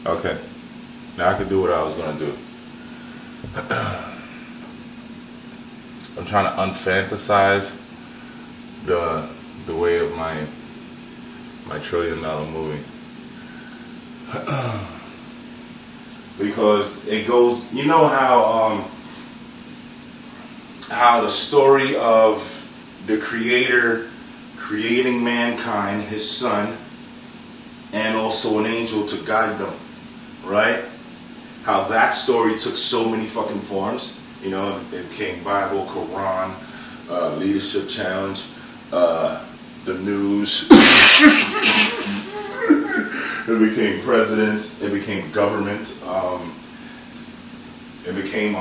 Okay. Now I can do what I was gonna do. I'm trying to unfantasize the way of my $1 trillion movie. Because it goes, you know how the story of the Creator creating mankind, his son, and also an angel to guide them, right? How that story took so many fucking forms. You know, it became Bible, Quran, Leadership Challenge, the news. It became presidents. It became government. It became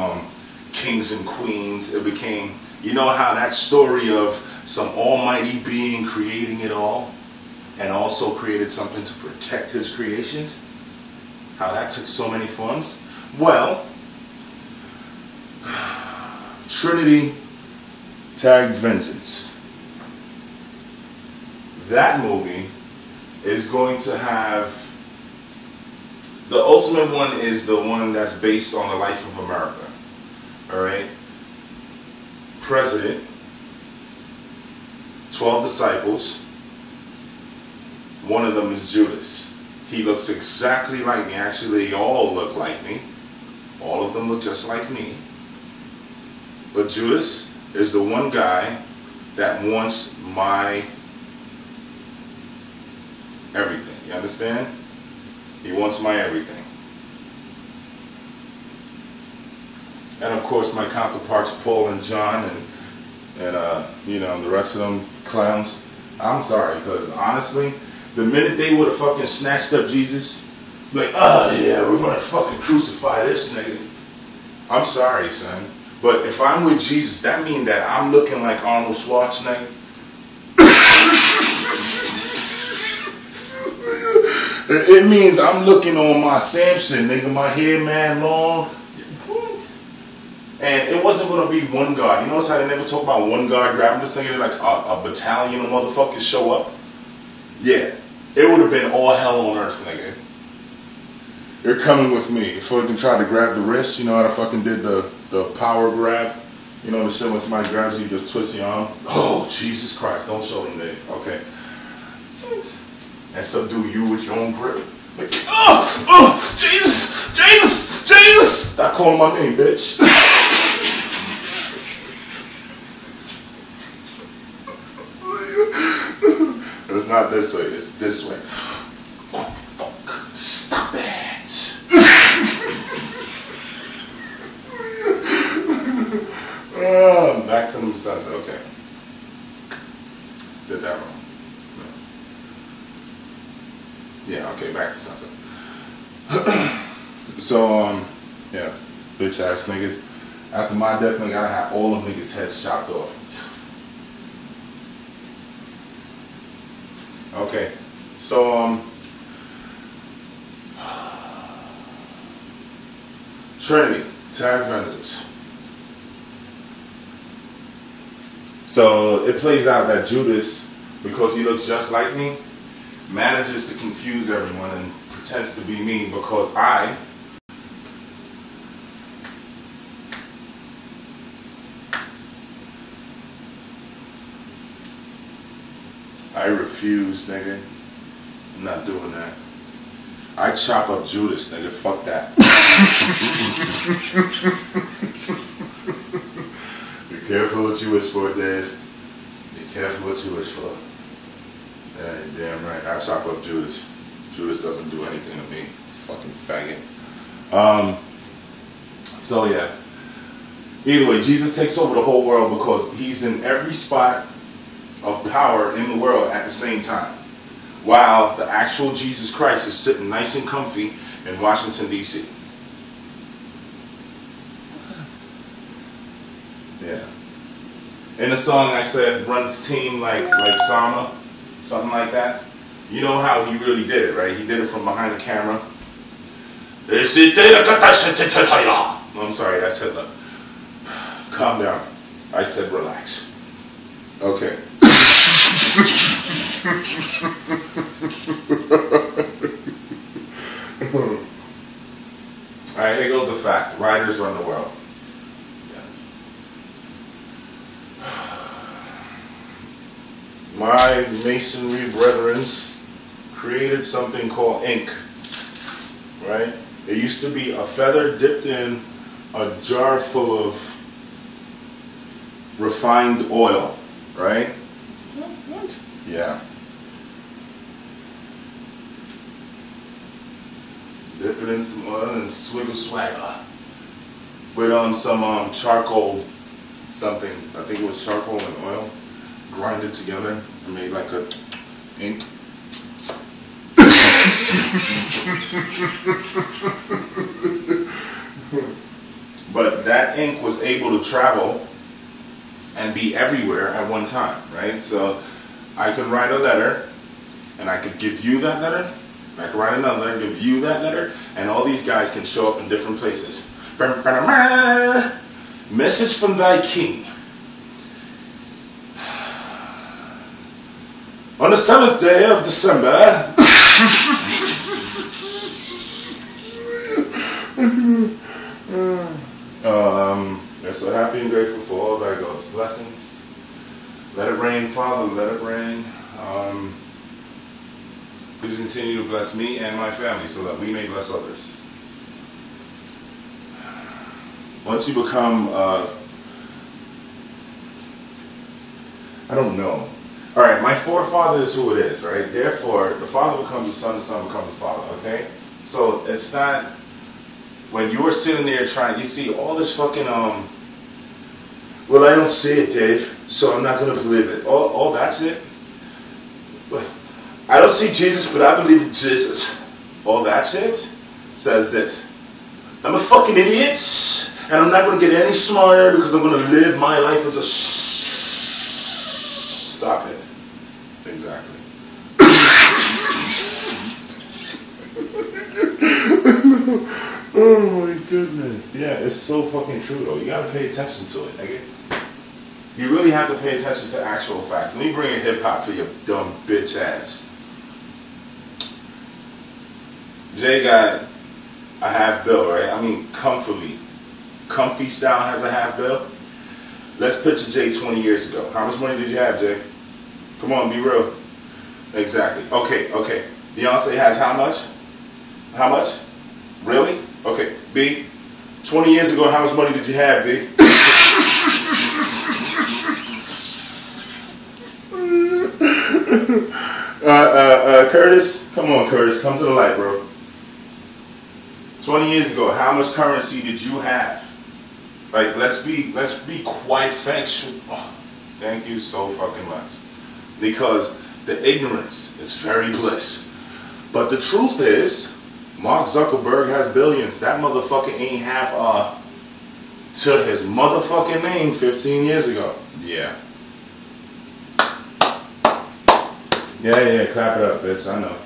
kings and queens. It became, you know how that story of some almighty being creating it all and also created something to protect his creations? How that took so many forms? Well, Trinity tagged Vengeance. That movie is going to have, the ultimate one is the one that's based on the life of America. Alright? President, 12 disciples, one of them is Judas. He looks exactly like me. Actually, they all look like me. All of them look just like me. But Judas is the one guy that wants my everything. You understand? He wants my everything. And of course my counterparts Paul and John and you know, the rest of them clowns. I'm sorry, because honestly, the minute they would have fucking snatched up Jesus, like, oh yeah, we're gonna fucking crucify this nigga. I'm sorry, son. But if I'm with Jesus, that means that I'm looking like Arnold Schwarzenegger. It means I'm looking on my Samson, nigga, my hair man long. And it wasn't going to be one guard. You notice how they never talk about one guard grabbing this nigga? Like a battalion of motherfuckers show up? Yeah. It would have been all hell on earth, nigga. You're coming with me. If you can try to grab the wrist, you know how I fucking did the power grab? You know the shit when somebody grabs you, you just twist your arm? Oh, Jesus Christ. Don't show them that. Okay. And subdue you with your own grip. Like, oh, Jesus, Jesus, Jesus. Stop calling my name, bitch. It's not this way, it's this way. Oh, fuck. Stop it. Back to the Masada. Okay. Did that wrong. Yeah, okay, back to Santa. So, yeah, bitch ass niggas. After my death, I gotta have all them niggas' heads chopped off. Okay, so, Trinity, tag Vengeance. So, it plays out that Judas, because he looks just like me, manages to confuse everyone and pretends to be me because I refuse, nigga. I'm not doing that. I chop up Judas, nigga. Fuck that. Be careful what you wish for, Dad. Be careful what you wish for. Yeah, damn right. I chop up Judas. Judas doesn't do anything to me. Fucking faggot. So yeah. Either way, Jesus takes over the whole world because he's in every spot of power in the world at the same time. While the actual Jesus Christ is sitting nice and comfy in Washington, D.C. Yeah. In the song I said, runs team like Sama. Something like that. You know how he really did it, right? He did it from behind the camera. I'm sorry, that's Hitler. Calm down. I said relax. Okay. Alright, here goes a fact. Writers run the world. My masonry brethren created something called ink. Right? It used to be a feather dipped in a jar full of refined oil. Right? What? Yeah. Dip it in some oil and swiggle swagger. With some charcoal something. I think it was charcoal and oil. Grind it together and made like a ink. But that ink was able to travel and be everywhere at one time, right? So I can write a letter and I could give you that letter. I can write another letter, give you that letter, and all these guys can show up in different places. Message from thy king. On the 7th day of December, we're so happy and grateful for all thy God's blessings. Let it rain, Father, let it rain. Please continue to bless me and my family so that we may bless others. Once you become, I don't know. Alright, my forefather is who it is, right? Therefore, the father becomes the son becomes the father, okay? So, it's not, when you're sitting there trying, you see all this fucking, well, I don't see it, Dave, so I'm not going to believe it. All that shit. I don't see Jesus, but I believe in Jesus. All that shit says this. I'm a fucking idiot, and I'm not going to get any smarter because I'm going to live my life as a stop it. Exactly. Oh my goodness. Yeah, it's so fucking true though. You gotta pay attention to it, nigga. You really have to pay attention to actual facts. Let me bring in hip hop for your dumb bitch ass. Jay got a half bill, right? I mean, comfy style has a half bill. Let's picture Jay 20 years ago. How much money did you have, Jay? Come on, be real. Exactly. Okay. Beyonce has how much? How much? Really? Okay. B, 20 years ago, how much money did you have, B? Curtis, come on, Curtis, come to the light, bro. 20 years ago, how much currency did you have? Like, let's be quite factual. Oh, thank you so fucking much. Because the ignorance is very bliss. But the truth is, Mark Zuckerberg has billions. That motherfucker ain't have to his motherfucking name 15 years ago. Yeah. Yeah, clap it up, bitch. I know.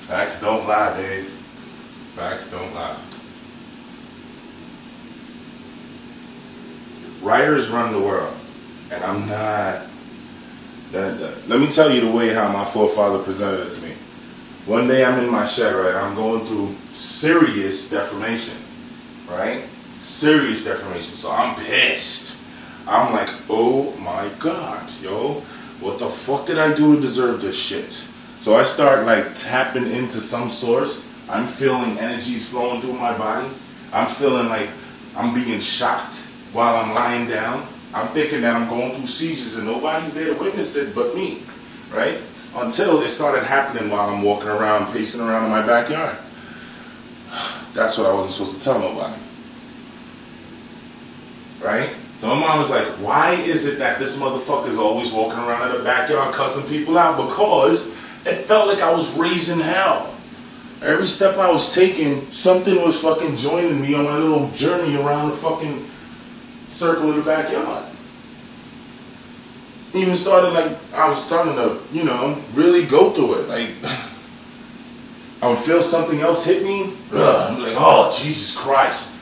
Facts don't lie, Dave. Facts don't lie. Writers run the world, and I'm not. Let me tell you the way how my forefather presented it to me. One day I'm in my shed, right? I'm going through serious deformation, right? Serious deformation. So I'm pissed. I'm like, oh my God, yo, what the fuck did I do to deserve this shit? So I start like tapping into some source. I'm feeling energies flowing through my body. I'm feeling like I'm being shocked while I'm lying down. I'm thinking that I'm going through seizures and nobody's there to witness it but me, right? Until it started happening while I'm walking around, pacing around in my backyard. That's what I wasn't supposed to tell nobody. Right? So my mom was like, why is it that this motherfucker is always walking around in the backyard cussing people out? Because it felt like I was raising hell. Every step I was taking, something was fucking joining me on my little journey around the fucking circle of the backyard. Even started like, I was starting to, you know, really go through it. Like, I would feel something else hit me. I'm like, oh, Jesus Christ.